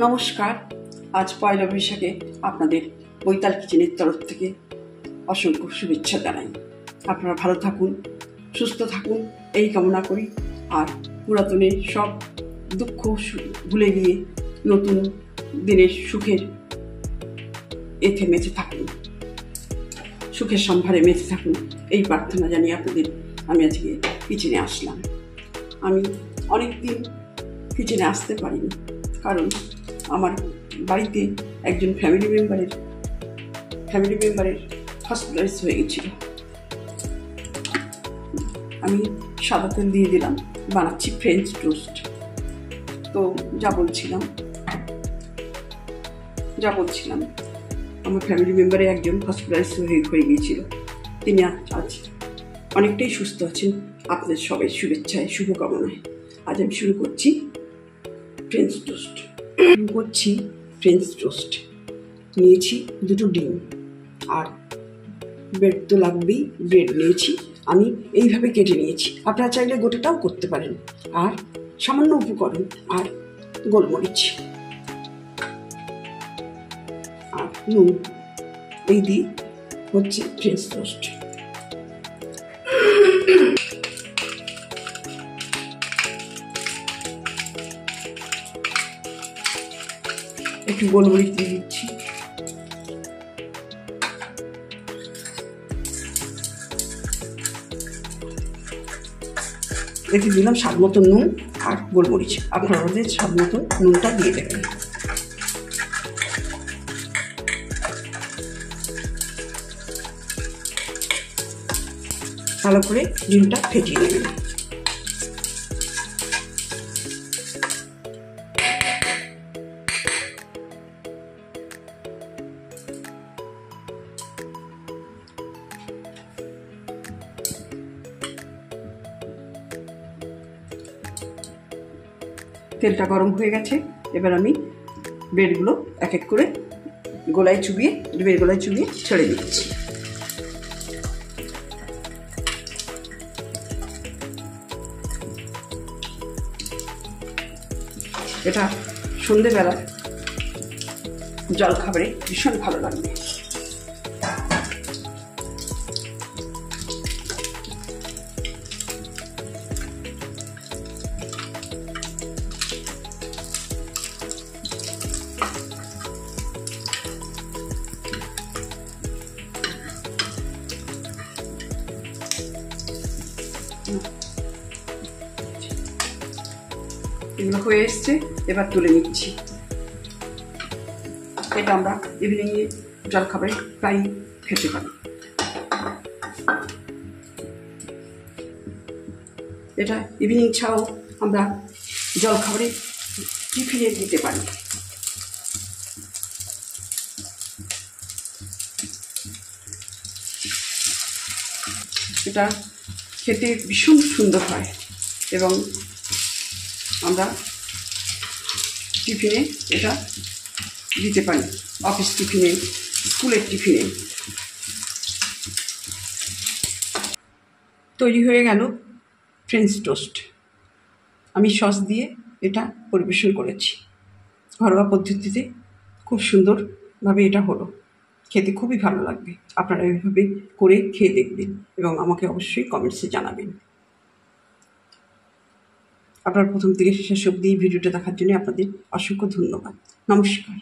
নমস্কার। আজ পয়লা বৈশাখে আপনাদের বৈতাল কিচেনের তরফ থেকে অসংখ্য শুভেচ্ছা জানাই। আপনারা ভালো থাকুন, সুস্থ থাকুন এই কামনা করি। আর পুরাতনের সব দুঃখ ভুলে গিয়ে নতুন দিনের সুখের এতে মেতে থাকুন, সুখের সম্ভারে মেতে থাকুন এই প্রার্থনা জানিয়ে আপনাদের আমি আজকে কিচেনে আসলাম। আমি অনেক দিন কিচেনে আসতে পারিনি, কারণ আমার বাড়িতে একজন ফ্যামিলি মেম্বারের হসপিটালাইজ হয়ে গেছিল। আমি সাদা তেল দিয়ে দিলাম, বানাচ্ছি ফ্রেঞ্চ টোস্ট। তো যা বলছিলাম আমার ফ্যামিলি মেম্বারে একজন হসপিটালাইজ হয়ে গিয়েছিল। তিনি আজ অনেকটাই সুস্থ আছেন। আপনাদের সবাই শুভেচ্ছায় শুভকামনায় আজ আমি শুরু করছি ফ্রেঞ্চ টোস্ট। নিয়েছি 2টো ডিম, আর ব্রেড তো লাগবেই। ব্রেড নিয়েছি, আমি এইভাবে কেটে নিয়েছি। আপনারা চাইলে গোটাটাও করতে পারেন। আর সামান্য উপকরণ, আর গোলমরিচ আর নুন, এই দিয়ে হচ্ছে ফ্রেঞ্চ টোস্ট। একটু গোলমরিচ দিয়ে দিচ্ছি, একটু দিলাম স্বাদ মতো নুন আর গোলমরিচ। আপনারা ওদের স্বাদ মতো নুনটা দিয়ে দেবেন। ভালো করে ডিমটা ফেটিয়ে নেবেন। তেলটা গরম হয়ে গেছে, এবার আমি ব্রেডগুলো এক এক করে ডিমের গোলায় চুবিয়ে ছেড়ে দিচ্ছি। এটা সন্ধেবেলা জল খাবারে ভীষণ ভালো লাগবে। এগুলো হয়ে এসছে, এবার তুলে নিচ্ছি। এটা আমরা ইভিনিংয়ে জলখাবারে প্রায় খেতে পারি। এটা ইভিনিং ছাড়াও আমরা জলখাবারে টিফিনে দিতে পারি। এটা খেতে ভীষণ সুন্দর হয় এবং আমরা টিফিনে এটা দিতে পারি, অফিস টিফিনে, স্কুলের টিফিনে। তৈরি হয়ে গেল ফ্রেঞ্চ টোস্ট। আমি সস দিয়ে এটা পরিবেশন করেছি ঘরোয়া পদ্ধতিতে। খুব সুন্দরভাবে এটা হলো, খেতে খুবই ভালো লাগবে। আপনারা এইভাবে করে খেয়ে দেখবেন এবং আমাকে অবশ্যই কমেন্টসে জানাবেন। আপনার প্রথম থেকে শেষ অবধি এই ভিডিওটা দেখার জন্য আপনাদের অসংখ্য ধন্যবাদ। নমস্কার।